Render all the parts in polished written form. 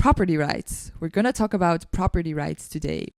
property rights. We're going to talk about property rights today.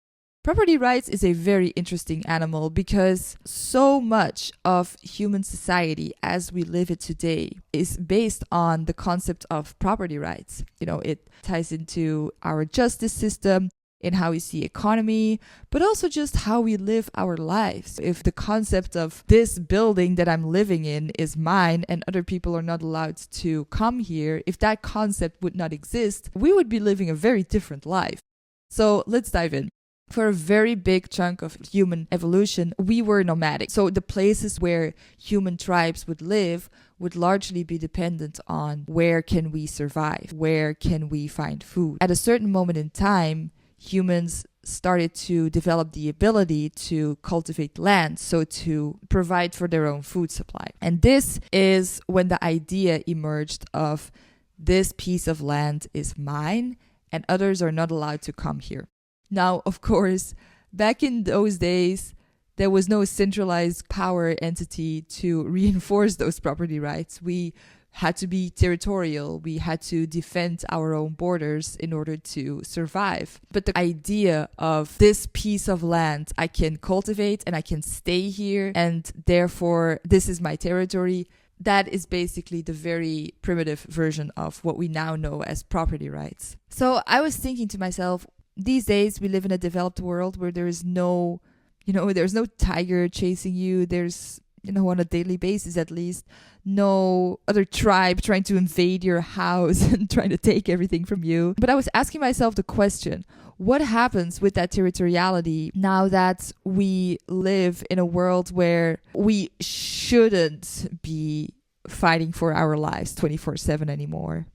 Property rights is a very interesting animal because so much of human society as we live it today is based on the concept of property rights. It ties into our justice system, in how we see economy, but also just how we live our lives. If the concept of this building that I'm living in is mine and other people are not allowed to come here, if that concept would not exist, we would be living a very different life. So let's dive in. For a very big chunk of human evolution, we were nomadic. So the places where human tribes would live would largely be dependent on where can we survive, where can we find food. At a certain moment in time, humans started to develop the ability to cultivate land, so to provide for their own food supply. And this is when the idea emerged of this piece of land is mine and others are not allowed to come here. Now, of course, back in those days, there was no centralized power entity to reinforce those property rights. We had to be territorial. We had to defend our own borders in order to survive. But the idea of this piece of land I can cultivate and I can stay here and therefore this is my territory, that is basically the very primitive version of what we now know as property rights. So I was thinking to myself, these days we live in a developed world where there is no, there's no tiger chasing you. There's, on a daily basis at least, no other tribe trying to invade your house and trying to take everything from you. But I was asking myself the question, what happens with that territoriality now that we live in a world where we shouldn't be fighting for our lives 24/7 anymore?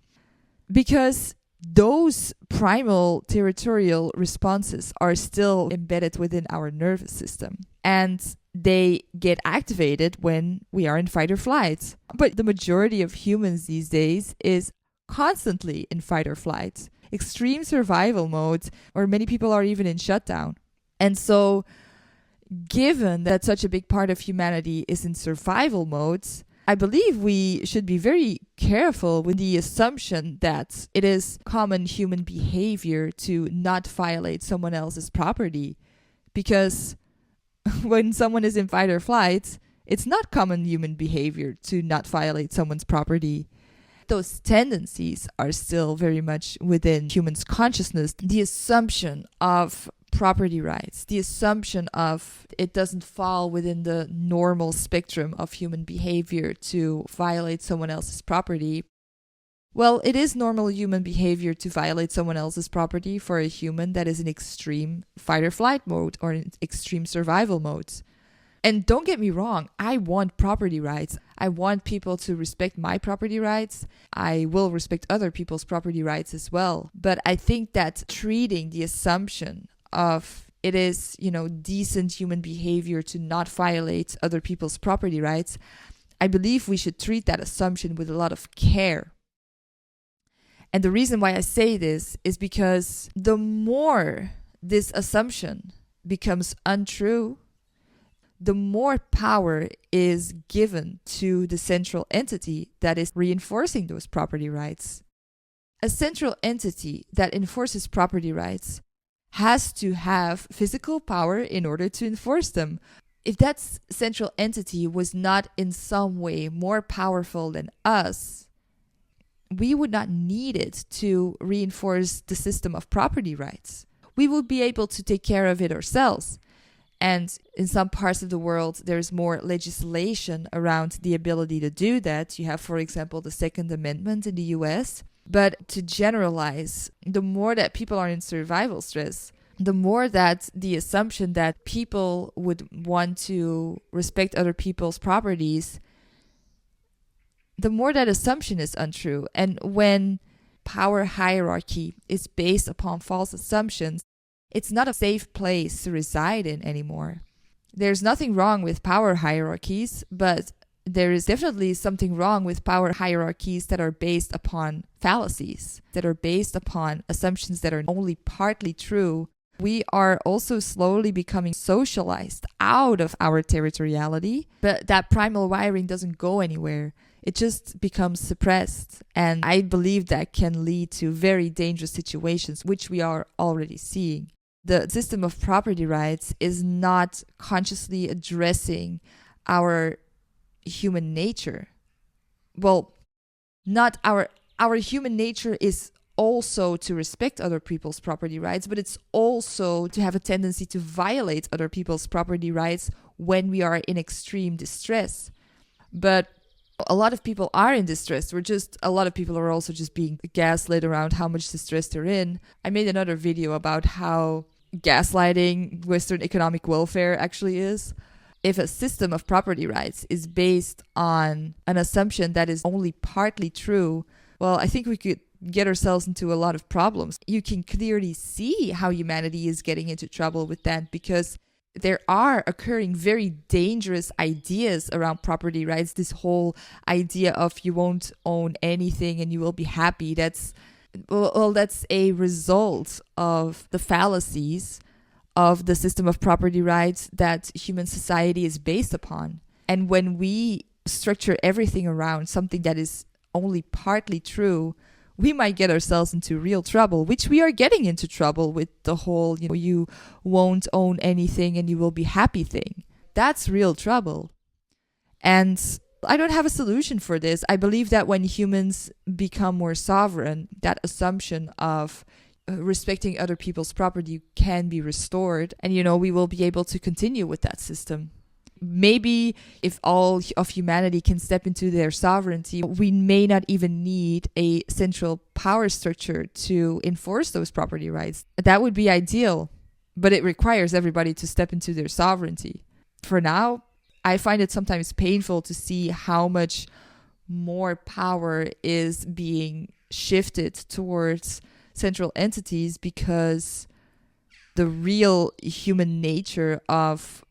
Because those primal territorial responses are still embedded within our nervous system. And they get activated when we are in fight or flight. But the majority of humans these days is constantly in fight or flight, extreme survival mode, or many people are even in shutdown. And so, given that such a big part of humanity is in survival mode, I believe we should be very careful with the assumption that it is common human behavior to not violate someone else's property. Because when someone is in fight or flight, it's not common human behavior to not violate someone's property. Those tendencies are still very much within humans' consciousness. The assumption of property rights, the assumption of it doesn't fall within the normal spectrum of human behavior to violate someone else's property. Well, it is normal human behavior to violate someone else's property for a human that is in extreme fight or flight mode or in extreme survival mode. And don't get me wrong, I want property rights. I want people to respect my property rights. I will respect other people's property rights as well. But I think that treating the assumption of it is, decent human behavior to not violate other people's property rights, I believe we should treat that assumption with a lot of care. And the reason why I say this is because the more this assumption becomes untrue, the more power is given to the central entity that is reinforcing those property rights. A central entity that enforces property rights has to have physical power in order to enforce them. If that central entity was not in some way more powerful than us, we would not need it to reinforce the system of property rights. We would be able to take care of it ourselves. And in some parts of the world, there's more legislation around the ability to do that. You have, for example, the Second Amendment in the US. But to generalize, the more that people are in survival stress, the more that the assumption that people would want to respect other people's properties, the more that assumption is untrue. And when power hierarchy is based upon false assumptions, it's not a safe place to reside in anymore. There's nothing wrong with power hierarchies, but there is definitely something wrong with power hierarchies that are based upon fallacies, that are based upon assumptions that are only partly true. We are also slowly becoming socialized out of our territoriality, but that primal wiring doesn't go anywhere. it just becomes suppressed. And I believe that can lead to very dangerous situations, which we are already seeing. The system of property rights is not consciously addressing our human nature. Well, not our human nature is also to respect other people's property rights, but it's also to have a tendency to violate other people's property rights when we are in extreme distress. But a lot of people are in distress. A lot of people are also just being gaslit around how much distress they're in. I made another video about how gaslighting Western economic welfare actually is. If a system of property rights is based on an assumption that is only partly true, well, I think we could get ourselves into a lot of problems. You can clearly see how humanity is getting into trouble with that, because there are occurring very dangerous ideas around property rights. This whole idea of you won't own anything and you will be happy. That's a result of the fallacies of the system of property rights that human society is based upon. And when we structure everything around something that is only partly true, we might get ourselves into real trouble, which we are getting into trouble with the whole, you won't own anything and you will be happy thing. That's real trouble. And I don't have a solution for this. I believe that when humans become more sovereign, that assumption of respecting other people's property can be restored, and we will be able to continue with that system. Maybe if all of humanity can step into their sovereignty, we may not even need a central power structure to enforce those property rights. That would be ideal, but it requires everybody to step into their sovereignty. For now, I find it sometimes painful to see how much more power is being shifted towards central entities, because the real human nature of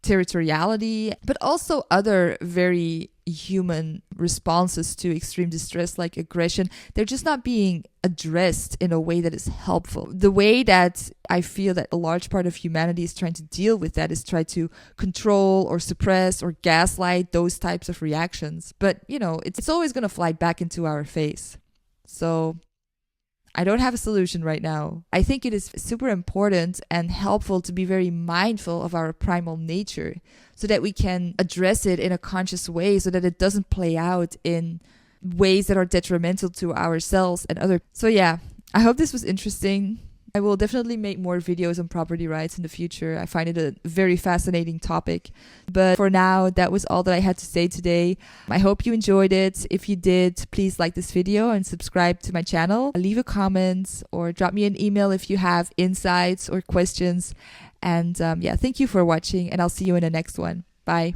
territoriality, but also other very human responses to extreme distress like aggression, they're just not being addressed in a way that is helpful. The way that I feel that a large part of humanity is trying to deal with that is try to control or suppress or gaslight those types of reactions. But, it's always going to fly back into our face. So I don't have a solution right now. I think it is super important and helpful to be very mindful of our primal nature so that we can address it in a conscious way, so that it doesn't play out in ways that are detrimental to ourselves and others. So yeah, I hope this was interesting. I will definitely make more videos on property rights in the future. I find it a very fascinating topic. But for now, that was all that I had to say today. I hope you enjoyed it. If you did, please like this video and subscribe to my channel. Leave a comment or drop me an email if you have insights or questions. And thank you for watching, and I'll see you in the next one. Bye.